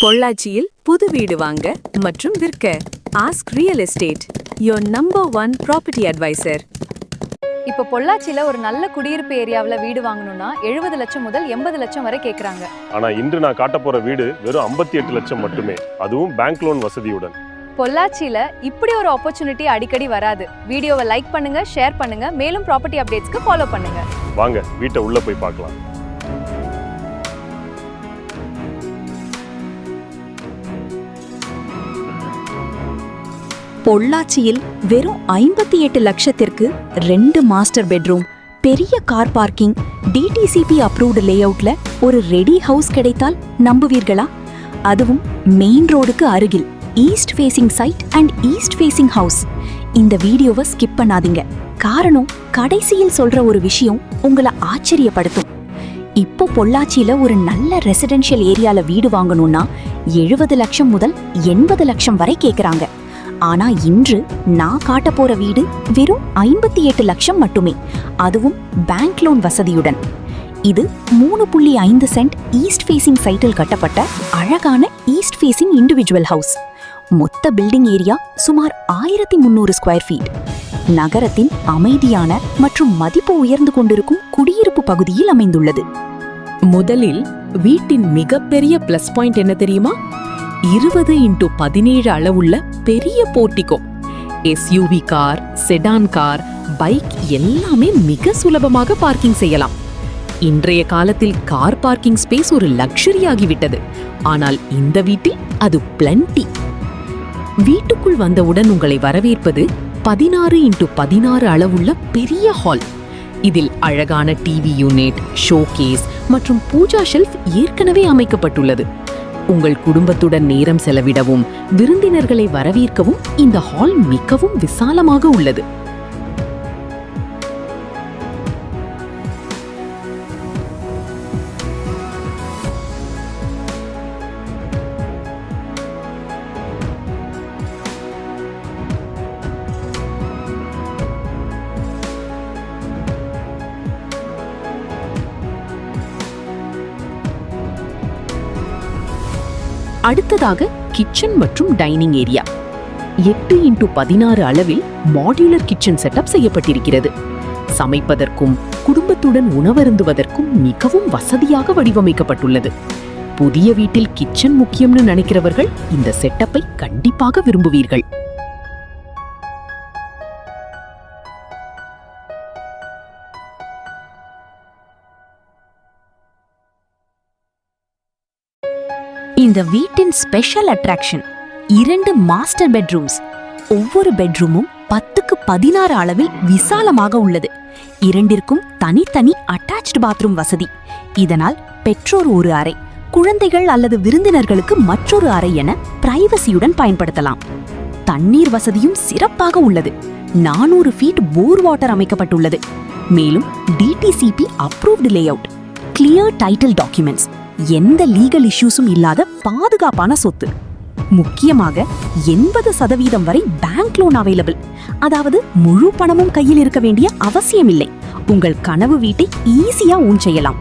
பொள்ளாச்சியில் புது வீடு வாங்க மற்றும் விற்க ask real estate, your number 1 property advisor. இப்போ பொள்ளாச்சியில ஒரு நல்ல குடியிருப்பு ஏரியாவில் வீடு வாங்கணும்னா 70 லட்சம் முதல் 80 லட்சம் வரை கேட்குறாங்க. ஆனா இன்று நான் காட்ட போற வீடு வெறும் 58 லட்சம் மட்டுமே, அதுவும் பேங்க் லோன் வசதியுடன். பொள்ளாச்சியில இப்படி ஒரு ஆப்பர்ச்சுனிட்டி அடிக்கடி வராது. வீடியோவை லைக் பண்ணுங்க, ஷேர் பண்ணுங்க, மேலும் ப்ராப்பர்ட்டி அப்டேட்ஸ்க்கு ஃபாலோ பண்ணுங்க. வாங்க வீட்டை உள்ள போய் பார்க்கலாம். பொள்ளாச்சியில் வெறும் 58 லட்சத்திற்கு 2 மாஸ்டர் பெட்ரூம், பெரிய கார் பார்க்கிங், டிடிசிபி அப்ரூவ்டு லேஅவுட்ல ஒரு ரெடி ஹவுஸ் கிடைத்தால் நம்புவீர்களா? அதுவும் மெயின் ரோடுக்கு அருகில் east facing site and east facing house. இந்த வீடியோவை ஸ்கிப் பண்ணாதீங்க. காரணம், கடைசியில் சொல்ற ஒரு விஷயம் உங்களை ஆச்சரியப்படுத்தும். இப்போ பொள்ளாச்சியில ஒரு நல்ல ரெசிடென்ஷியல் ஏரியால வீடு வாங்கணும்னா 70 லட்சம் முதல் 80 லட்சம் வரை கேக்குறாங்க. ஆனா இன்று நான் காட்ட போற வீடு வெறும் 58 லட்சம் மட்டுமே, அதுவும் பேங்க் லோன் வசதியுடன். இது 3.5 சென்ட் ஈஸ்ட் ஃபேசிங் சைட்டில் கட்டப்பட்ட அழகான ஈஸ்ட் ஃபேசிங் இண்டிவிஜுவல் ஹவுஸ். மொத்த பில்டிங் ஏரியா சுமார் 1300 ஸ்கொயர் ஃபீட். நகரத்தின் அமைதியான மற்றும் மதிப்பு உயர்ந்து கொண்டிருக்கும் குடியிருப்பு பகுதியில் அமைந்துள்ளது. முதலில் வீட்டின் மிகப்பெரிய பிளஸ் பாயிண்ட் என்ன தெரியுமா? 20x17 அளவுள்ள பெரிய portico. SUV car, sedan car, bike எல்லாமே மிக சுலபமாக பார்க்கிங் செய்யலாம். இன்றைய காலத்தில் கார் பார்க்கிங் ஸ்பேஸ் ஒரு லக்ஸரி ஆகிவிட்டது. ஆனால் இந்த வீட்டில் அது பிளென்டி. வீட்டுக்குள் வந்தவுடன் உங்களை வரவேற்பது 16x16 அளவுள்ள பெரிய ஹால். இதில் அழகான டிவி யூனிட், ஷோகேஸ் மற்றும் பூஜா ஷெல்ஃப் ஏற்கனவே அமைக்கப்பட்டுள்ளது. உங்கள் குடும்பத்துடன் நேரம் செலவிடவும் விருந்தினர்களை வரவேற்கவும் இந்த ஹால் மிகவும் விசாலமாக உள்ளது. அடுத்ததாக கிச்சன் மற்றும் டைனிங் ஏரியா. 8x16 அளவில் மாடுலர் கிச்சன் செட்டப் செய்யப்பட்டிருக்கிறது. சமைப்பதற்கும் குடும்பத்துடன் உணவருந்துவதற்கும் மிகவும் வசதியாக வடிவமைக்கப்பட்டுள்ளது. புதிய வீட்டில் கிச்சன் முக்கியம்னு நினைக்கிறவர்கள் இந்த செட்டப்பை கண்டிப்பாக விரும்புவீர்கள். இந்த வீட்டின் ஸ்பெஷல் அட்ராக்ஷன் 2 மாஸ்டர் பெட்ரூம்ஸ். ஒவ்வொரு பெட்ரூமும் 10x16 அளவில் விசாலமாக உள்ளது. இரண்டிற்கும் தனித்தனி அட்டாச்ச்டு பாத்ரூம் வசதி. இதனால் பெற்றோர் ஒரு அறை, குழந்தைகள் அல்லது விருந்தினர்களுக்கு மற்றொரு அறை என பிரைவசியுடன் பயன்படுத்தலாம். தண்ணீர் வசதியும் சிறப்பாக உள்ளது. 400 ஃபீட் போர் வாட்டர் அமைக்கப்பட்டுள்ளது. மேலும் DTCP approved layout, clear title documents, எந்த லீகல் இஷ்யூஸும் இல்லாத பாதுகாப்பான சொத்து. முக்கியமாக 80% வரை பேங்க் லோன் அவைலபிள். அதாவது முழு பணமும் கையில் இருக்க வேண்டிய அவசியமில்லை. உங்கள் கனவு வீட்டை ஈஸியா ஓன் செய்யலாம்.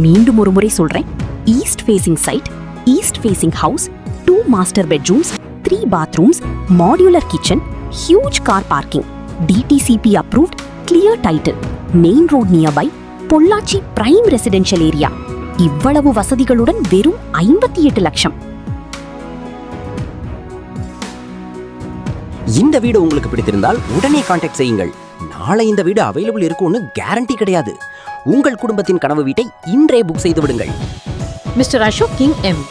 மீண்டும் ஒரு முறை சொல்றேன், east facing site, east facing house, 2 master bedrooms, 3 bathrooms, modular kitchen, huge car parking, DTCP approved, clear title, main road nearby, Pollachi prime residential area. இவ்வளவு வசதிகளுடன் வெறும் 58 லட்சம். இந்த வீடு உங்களுக்கு பிடித்திருந்தால் உடனே கான்டாக்ட் செய்யுங்கள். நாளை இந்த வீடு அவைலபிள் இருக்கும்னு கேரண்டி கிடையாது. உங்கள் குடும்பத்தின் கனவு வீட்டை இன்றே புக் செய்து விடுங்கள். Mister Ashok king M,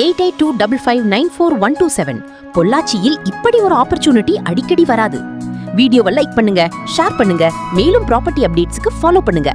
8825594127. பொள்ளாச்சியில் இப்படி ஒரு ஆப்பர்ச்சுனிட்டி அடிக்கடி வராது. வீடியோவை லைக் பண்ணுங்க, ஷேர் பண்ணுங்க, மேலும் ப்ராப்பர்ட்டி அப்டேட்ஸ்க்கு ஃபாலோ பண்ணுங்க.